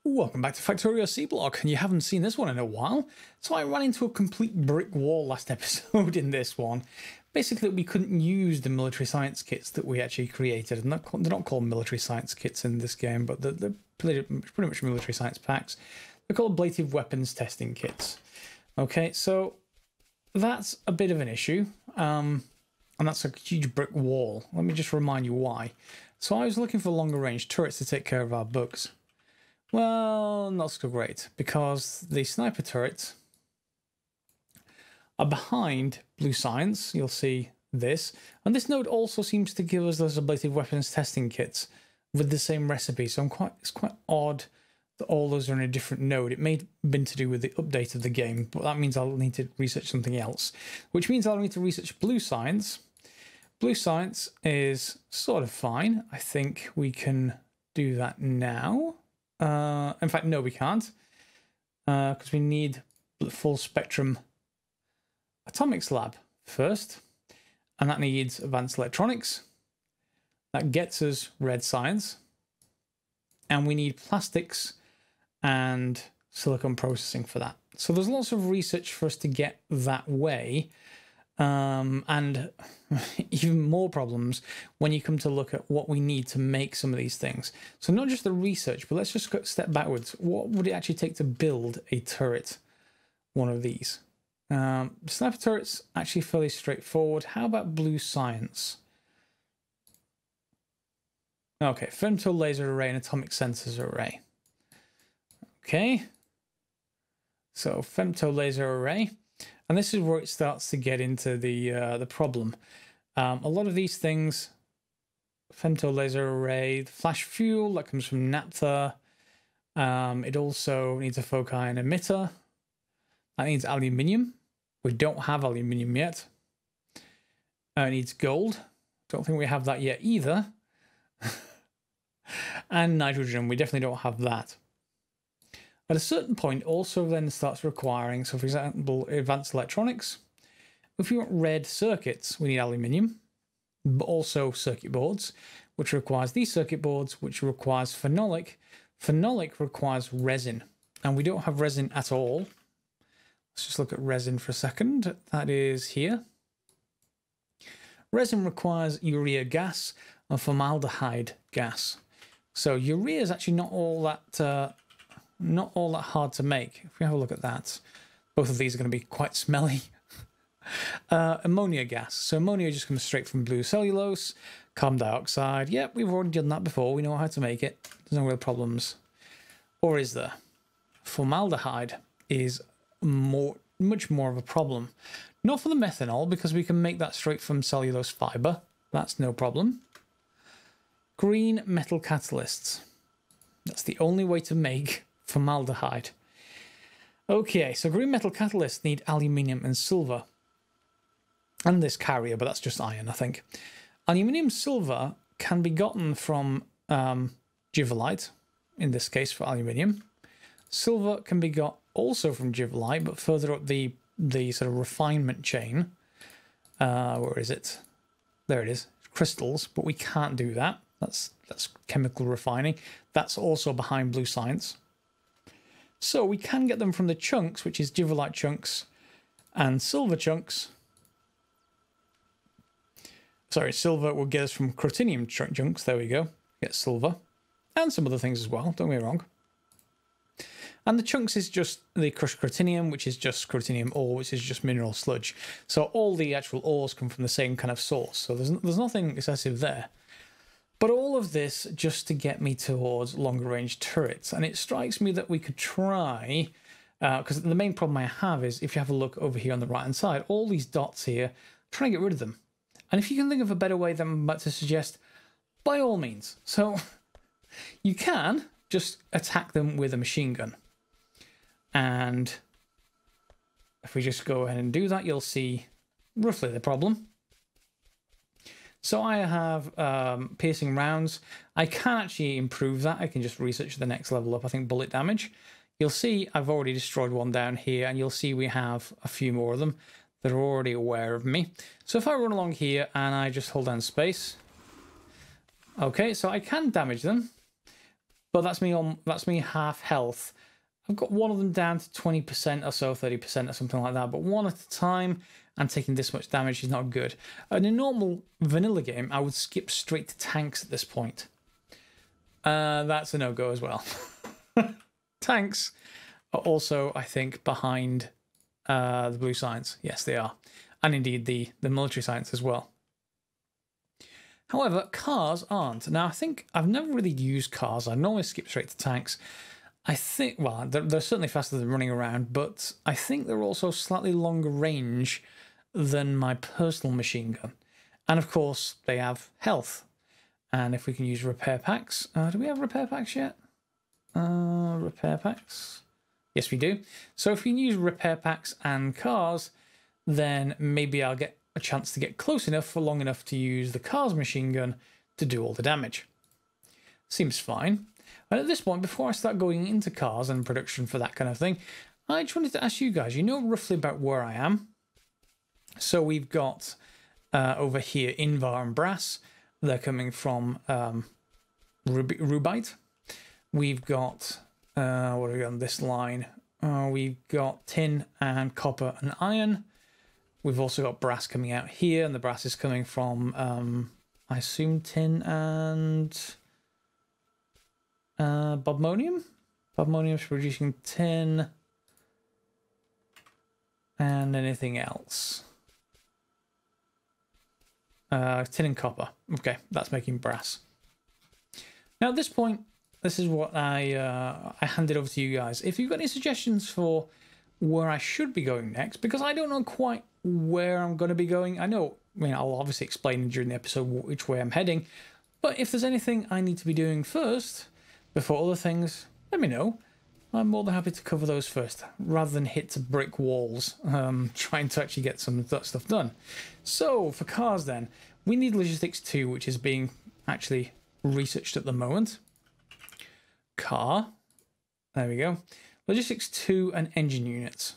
Welcome back to Factorio Seablock, and you haven't seen this one in a while. So I ran into a complete brick wall last episode in this one. Basically, we couldn't use the military science kits that we actually created. And they're not called military science kits in this game, but they're pretty much military science packs. They're called ablative weapons testing kits. Okay, so that's a bit of an issue. And that's a huge brick wall. Let me just remind you why. So I was looking for longer range turrets to take care of our bugs. Well, not so great, because the sniper turrets are behind blue science. You'll see this. And this node also seems to give us those ablative weapons testing kits with the same recipe. So it's quite odd that all those are in a different node. It may have been to do with the update of the game, but that means I'll need to research something else, which means I'll need to research blue science. Blue science is sort of fine. I think we can do that now. In fact, no, we can't, because we need the full spectrum atomics lab first, and that needs advanced electronics. That gets us red science, and we need plastics and silicon processing for that. So there's lots of research for us to get that way. And even more problems when you come to look at what we need to make some of these things. So not just the research, but let's just step backwards. What would it actually take to build a turret, one of these? Sniper turret's actually fairly straightforward. How about blue science? Okay, femto laser array and atomic sensors array. Okay, so femto laser array. And this is where it starts to get into the problem. A lot of these things, femto laser array, flash fuel that comes from naphtha. It also needs a foci and emitter. That needs aluminium. We don't have aluminium yet. It needs gold. Don't think we have that yet either. And nitrogen. We definitely don't have that. At a certain point, also then starts requiring, so for example, advanced electronics. If we want red circuits, we need aluminium, but also circuit boards, which requires these circuit boards, which requires phenolic. Phenolic requires resin, and we don't have resin at all. Let's just look at resin for a second. That is here. Resin requires urea gas and formaldehyde gas. So urea is actually not all that hard to make. If we have a look at that, both of these are going to be quite smelly. Ammonia gas. So ammonia just comes straight from blue cellulose. Carbon dioxide. Yep, we've already done that before. We know how to make it. There's no real problems. Or is there? Formaldehyde is much more of a problem. Not for the methanol, because we can make that straight from cellulose fiber. That's no problem. Green metal catalysts. That's the only way to make formaldehyde. Okay, so green metal catalysts need aluminium and silver. And this carrier, but that's just iron, I think. Aluminium silver can be gotten from givelite, in this case for aluminium. Silver can be got also from givelite, but further up the sort of refinement chain. Where is it? There it is. Crystals, but we can't do that. That's chemical refining. That's also behind blue science. So we can get them from the chunks, which is givelite chunks and silver chunks. Sorry, silver will get us from crotinium chunks. There we go. Get silver. And some other things as well, don't get me wrong. And the chunks is just the crushed crotinium, which is just crotinium ore, which is just mineral sludge. So all the actual ores come from the same kind of source. So there's nothing excessive there. But all of this just to get me towards longer range turrets. And it strikes me that we could try, because the main problem I have is if you have a look over here on the right hand side, all these dots here, try and get rid of them. And if you can think of a better way than I'm about to suggest, by all means. So you can just attack them with a machine gun. And if we just go ahead and do that, you'll see roughly the problem. So I have piercing rounds. I can actually improve that. I can just research the next level up. I think bullet damage. You'll see I've already destroyed one down here, and you'll see we have a few more of them that are already aware of me. So if I run along here and I just hold down space. Okay, so I can damage them. but that's me half health. I've got one of them down to 20% or so, 30% or something like that, but one at a time and taking this much damage is not good. In a normal vanilla game, I would skip straight to tanks at this point. That's a no-go as well. Tanks are also, I think, behind the blue science. Yes, they are. And indeed the military science as well. However, cars aren't. Now, I think I've never really used cars. I normally skip straight to tanks. I think, well, they're certainly faster than running around, but I think they're also slightly longer range than my personal machine gun. And of course, they have health. And if we can use repair packs, do we have repair packs yet? Repair packs? Yes, we do. So if we can use repair packs and cars, then maybe I'll get a chance to get close enough for long enough to use the car's machine gun to do all the damage. Seems fine. And at this point, before I start going into cars and production for that kind of thing, I just wanted to ask you guys, you know roughly about where I am? So we've got over here Invar and Brass. They're coming from Rubite. We've got, what are we on this line? We've got tin and copper and iron. We've also got brass coming out here, and the brass is coming from, I assume, tin and Bobmonium? Bobmonium is producing tin and anything else. Tin and copper. Okay, that's making brass. Now at this point, this is what I handed over to you guys. If you've got any suggestions for where I should be going next, because I don't know quite where I'm going to be going. I mean, I'll obviously explain during the episode which way I'm heading, but if there's anything I need to be doing first, before other things, let me know. I'm more than happy to cover those first, rather than hit to brick walls, trying to actually get some of that stuff done. So, for cars then, we need Logistics 2, which is being actually researched at the moment. Car. There we go. Logistics 2 and engine units.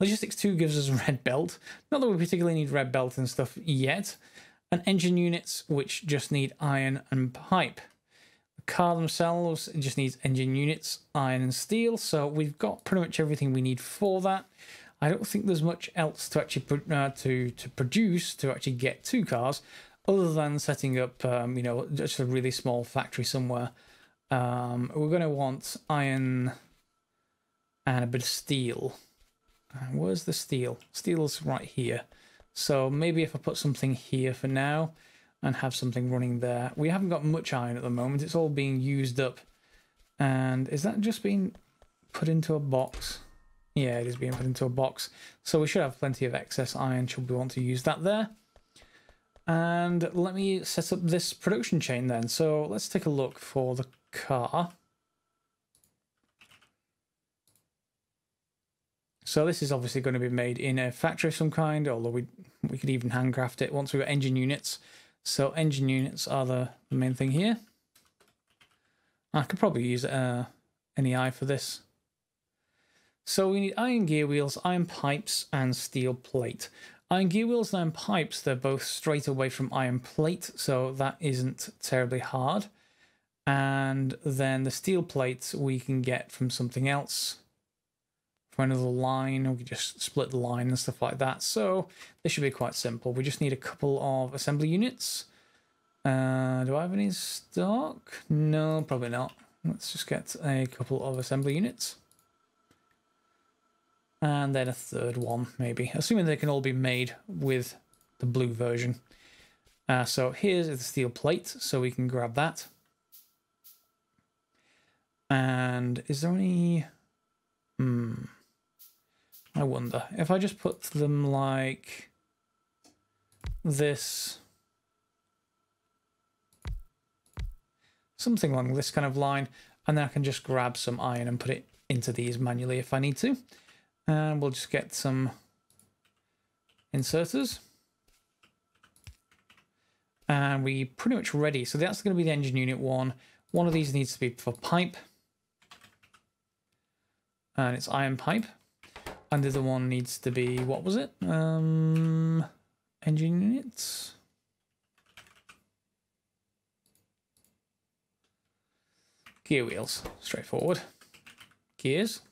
Logistics 2 gives us a red belt. Not that we particularly need red belt and stuff yet. And engine units, which just need iron and pipe. The car themselves just needs engine units, iron and steel. So we've got pretty much everything we need for that. I don't think there's much else to actually to produce to actually get two cars, other than setting up, you know, just a really small factory somewhere. We're going to want iron and a bit of steel. Where's the steel? Steel's right here. So maybe if I put something here for now and have something running there. We haven't got much iron at the moment. It's all being used up. And is that just being put into a box? Yeah, it is being put into a box. So we should have plenty of excess iron should we want to use that there. And let me set up this production chain then. So let's take a look for the car. So this is obviously going to be made in a factory of some kind, although we could even handcraft it once we've got engine units. So engine units are the main thing here. I could probably use NEI for this. So we need iron gear wheels, iron pipes, and steel plate. Iron gear wheels and iron pipes, they're both straight away from iron plate, so that isn't terribly hard. And then the steel plates we can get from something else. For another line, we can just split the line and stuff like that. So this should be quite simple. We just need a couple of assembly units. Do I have any in stock? No, probably not. Let's just get a couple of assembly units. And then a third one, maybe. Assuming they can all be made with the blue version. So here's the steel plate, so we can grab that. And is there any... I wonder if I just put them like this, something along this kind of line, and then I can just grab some iron and put it into these manually if I need to. And we'll just get some inserters. And we're pretty much ready. So that's going to be the engine unit one. One of these needs to be for pipe. And it's iron pipe. And the other one needs to be, what was it? Engine units. Gear wheels, straightforward. Gears.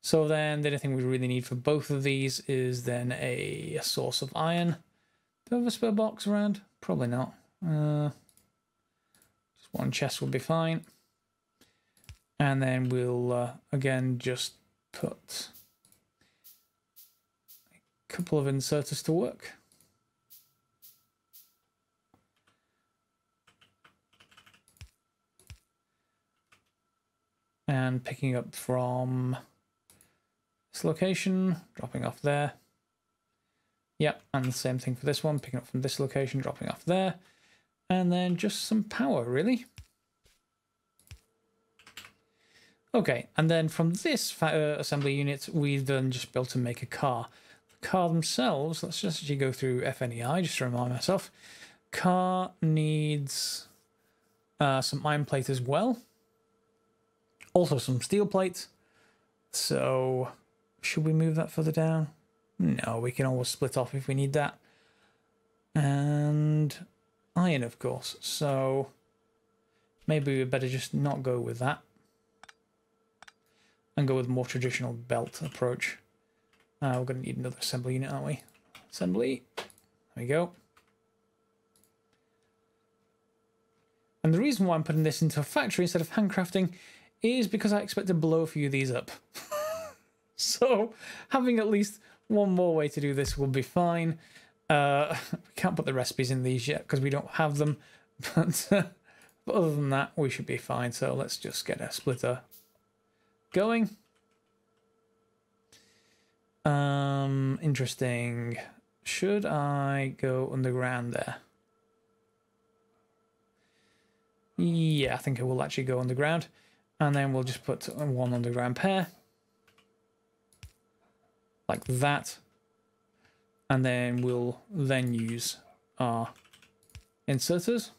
So then the only thing we really need for both of these is then a source of iron. Do I have a spare box around? Probably not. Just one chest will be fine. And then we'll, again, just put a couple of inserters to work. And picking up from this location, dropping off there. Yep, and the same thing for this one, picking up from this location, dropping off there. And then just some power, really. Okay, and then from this assembly unit, we then just built to make a car. The car themselves, let's just actually go through FNEI, just to remind myself. Car needs some iron plate as well. Also some steel plate. So, should we move that further down? No, we can always split off if we need that. And iron, of course. So, maybe we better just not go with that. And go with a more traditional belt approach. We're going to need another assembly unit, aren't we? Assembly. There we go. And the reason why I'm putting this into a factory instead of handcrafting is because I expect to blow a few of these up. So having at least one more way to do this will be fine. We can't put the recipes in these yet because we don't have them. But other than that, we should be fine. So let's just get a splitter going. Interesting. Should I go underground there? Yeah, I think I will actually go underground. And then we'll just put one underground pair. Like that. And then we'll then use our inserters.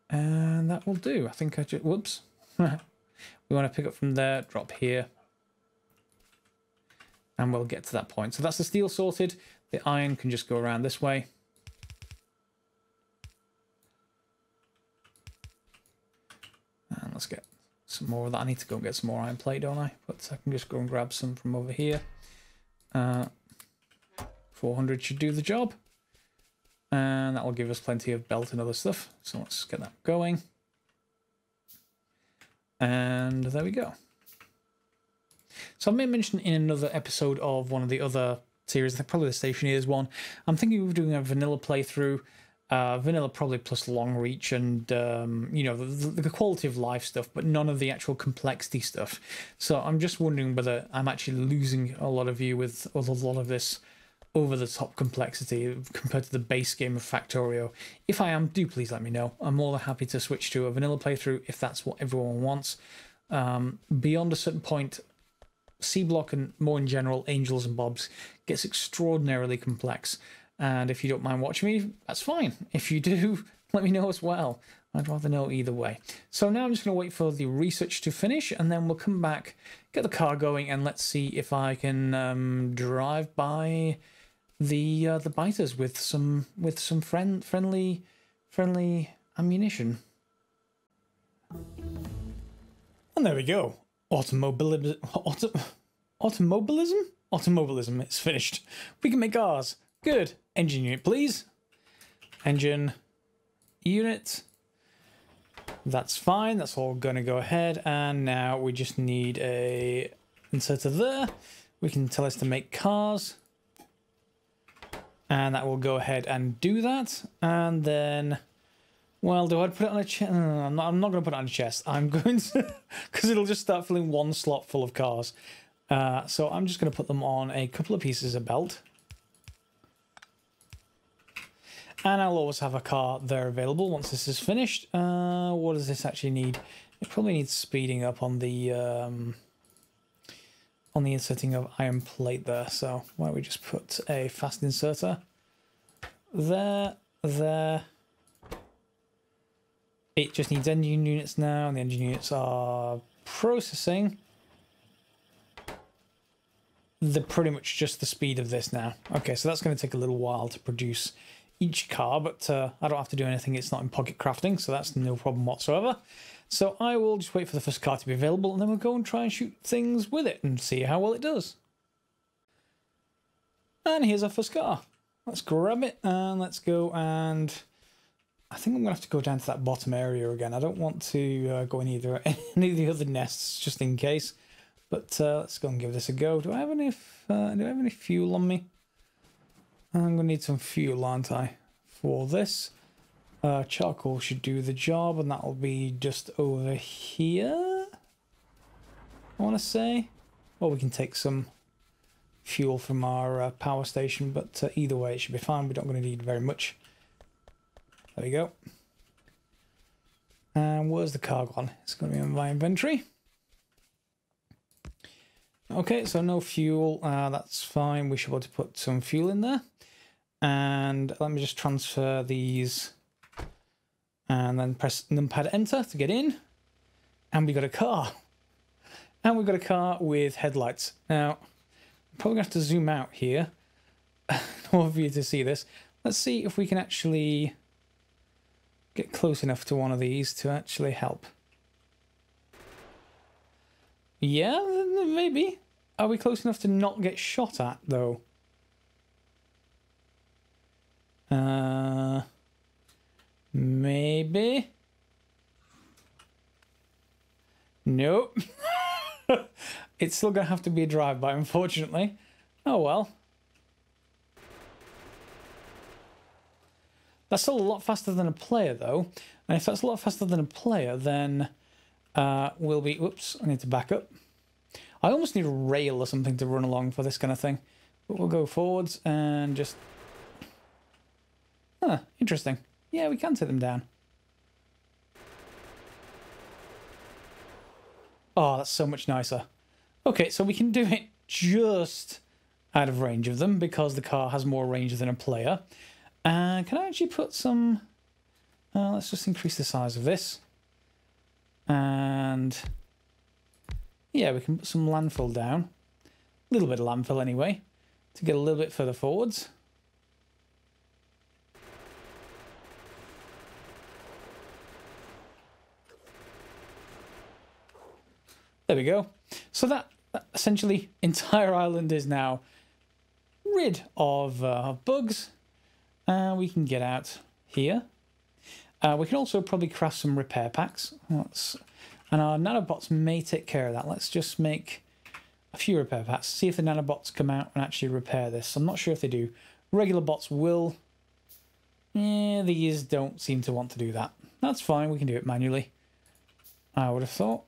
And that will do. I think I just... Whoops. We want to pick up from there, drop here. And we'll get to that point. So that's the steel sorted. The iron can just go around this way. And let's get some more of that. I need to go and get some more iron plate, don't I? But I can just go and grab some from over here. 400 should do the job. And that will give us plenty of belt and other stuff. So let's get that going. And there we go. So I may mention in another episode of one of the other series, I think probably the Stationeers one, I'm thinking of doing a vanilla playthrough. Vanilla probably plus long reach and, you know, the quality of life stuff, but none of the actual complexity stuff. So I'm just wondering whether I'm actually losing a lot of you with a lot of this over-the-top complexity compared to the base game of Factorio. If I am, do please let me know. I'm more than happy to switch to a vanilla playthrough if that's what everyone wants. Beyond a certain point, Seablock and more in general, Angels and Bobs gets extraordinarily complex. And if you don't mind watching me, that's fine. If you do, let me know as well. I'd rather know either way. So now I'm just going to wait for the research to finish, and then we'll come back, get the car going, and let's see if I can drive by the biters with some friendly ammunition. And there we go. Automobilism. Automobilism. It's finished. We can make cars. Good. Engine unit, please. Engine unit. That's fine. That's all going to go ahead. And now we just need a inserter there. We can tell us to make cars. And that will go ahead and do that. And then, well, do I put it on a chest? No, I'm not going to put it on a chest. I'm going to, because it'll just start filling one slot full of cars. So I'm just going to put them on a couple of pieces of belt. And I'll always have a car there available once this is finished. What does this actually need? It probably needs speeding up on the inserting of iron plate there. So why don't we just put a fast inserter there. It just needs engine units now, and the engine units are processing. They're pretty much just the speed of this now. Okay, so that's going to take a little while to produce each car, but I don't have to do anything. It's not in pocket crafting, so that's no problem whatsoever. So I will just wait for the first car to be available, and then we'll go and try and shoot things with it and see how well it does. And here's our first car. Let's grab it and let's go, and I think I'm going to have to go down to that bottom area again. I don't want to go in any of the other nests just in case. But let's go and give this a go. Do I have any fuel on me? I'm going to need some fuel, aren't I, for this? Charcoal should do the job, and that'll be just over here, I want to say. Or we can take some fuel from our power station, but either way it should be fine. We're not going to need very much. There we go. And where's the car gone? It's going to be in my inventory. Okay, so no fuel. That's fine. We should be able to put some fuel in there. And let me just transfer these. And then press numpad enter to get in. And we got a car. And we've got a car with headlights. Now, I'm probably going to have to zoom out here in order for you to see this. Let's see if we can actually get close enough to one of these to actually help. Yeah, maybe. Are we close enough to not get shot at, though? Maybe. Nope. It's still going to have to be a drive-by, unfortunately. Oh well. That's still a lot faster than a player, though. And if that's a lot faster than a player, then we'll be... Whoops, I need to back up. I almost need a rail or something to run along for this kind of thing. But we'll go forwards and just... Huh, interesting. Yeah, we can take them down. Oh, that's so much nicer. Okay, so we can do it just out of range of them because the car has more range than a player. Can I actually put some... let's just increase the size of this. And... yeah, we can put some landfill down. A little bit of landfill anyway, to get a little bit further forwards. There we go. So that essentially entire island is now rid of bugs. We can get out here. We can also probably craft some repair packs. And our nanobots may take care of that. Let's just make a few repair packs. See if the nanobots come out and actually repair this. I'm not sure if they do. Regular bots will. Yeah, these don't seem to want to do that. That's fine. We can do it manually. I would have thought.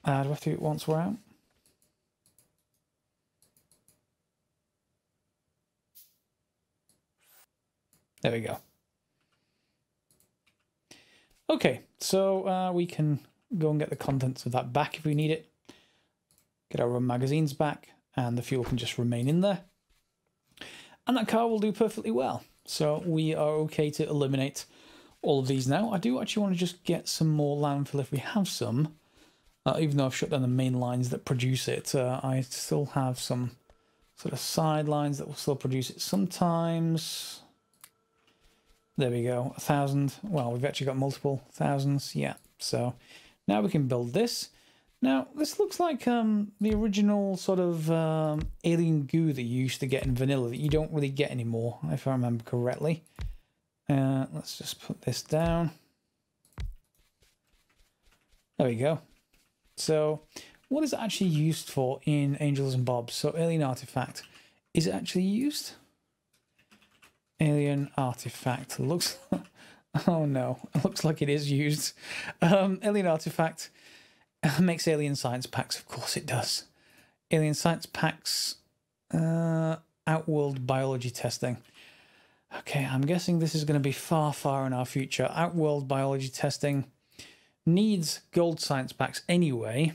Do I have to do it once we're out? There we go. Okay, so we can go and get the contents of that back if we need it. Get our magazines back, and the fuel can just remain in there. And that car will do perfectly well. So we are okay to eliminate all of these now. I do actually want to just get some more landfill if we have some. Even though I've shut down the main lines that produce it, I still have some sort of side lines that will still produce it sometimes. There we go, 1,000. Well, we've actually got multiple thousands, yeah. So now we can build this. Now, this looks like the original sort of alien goo that you used to get in vanilla that you don't really get anymore, if I remember correctly. Let's just put this down. There we go. So, what is it actually used for in Angels and Bobs? So, alien artifact. Is it actually used? Alien artifact. Looks... oh no, it looks like it is used. Alien artifact makes alien science packs. Of course it does. Alien science packs. Outworld biology testing. Okay, I'm guessing this is going to be far, far in our future. Outworld biology testing needs gold science packs anyway.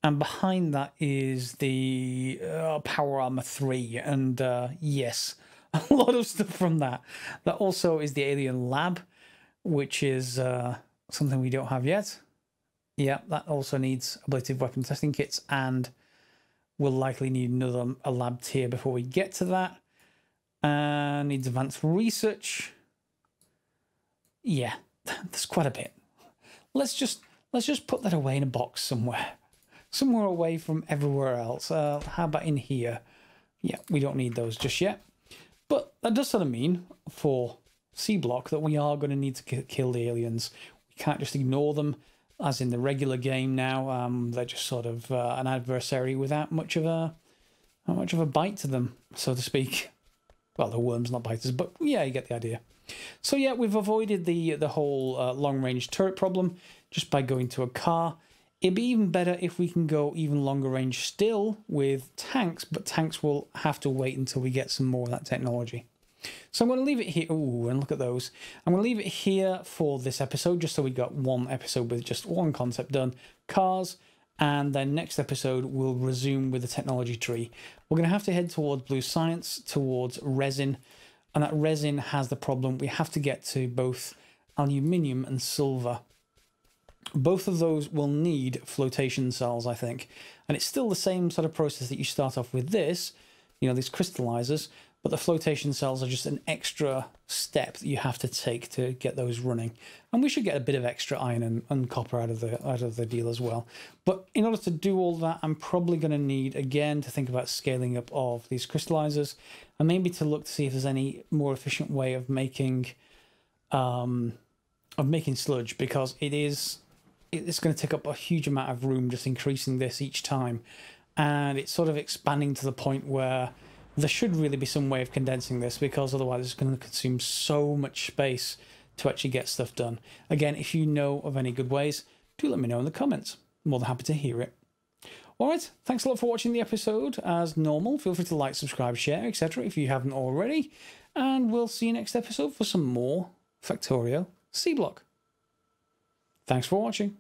And behind that is the Power Armor 3. And yes, a lot of stuff from that. That also is the Alien Lab, which is something we don't have yet. Yeah, that also needs ablative weapon testing kits, and we'll likely need a lab tier before we get to that. and needs advanced research. Yeah, there's quite a bit. Let's just put that away in a box somewhere away from everywhere else. How about in here? Yeah, we don't need those just yet. But that does sort of mean for Seablock that we are going to need to kill the aliens. We can't just ignore them, as in the regular game now. They're just sort of an adversary without much of a bite to them, so to speak. Well, the worms, not biters, but yeah, you get the idea. So yeah, we've avoided the whole long-range turret problem just by going to a car. It'd be even better if we can go even longer range still with tanks, but tanks will have to wait until we get some more of that technology. So I'm going to leave it here. Ooh, and look at those. I'm going to leave it here for this episode, just so we got one episode with just one concept done. Cars. And then next episode, we'll resume with the technology tree. We're going to have to head towards blue science, towards resin. And that resin has the problem. We have to get to both aluminium and silver. Both of those will need flotation cells, I think. And it's still the same sort of process that you start off with this, you know, these crystallizers. But the flotation cells are just an extra step that you have to take to get those running. And we should get a bit of extra iron and copper out of the deal as well. But in order to do all that, I'm probably going to need, again, to think about scaling up of these crystallizers. And maybe to look to see if there's any more efficient way of making sludge, because it's going to take up a huge amount of room just increasing this each time. And it's sort of expanding to the point where there should really be some way of condensing this, because otherwise it's going to consume so much space to actually get stuff done. Again, if you know of any good ways, do let me know in the comments. I'm more than happy to hear it. Alright, thanks a lot for watching the episode. As normal, feel free to like, subscribe, share, etc. if you haven't already. And we'll see you next episode for some more Factorio Seablock. Thanks for watching.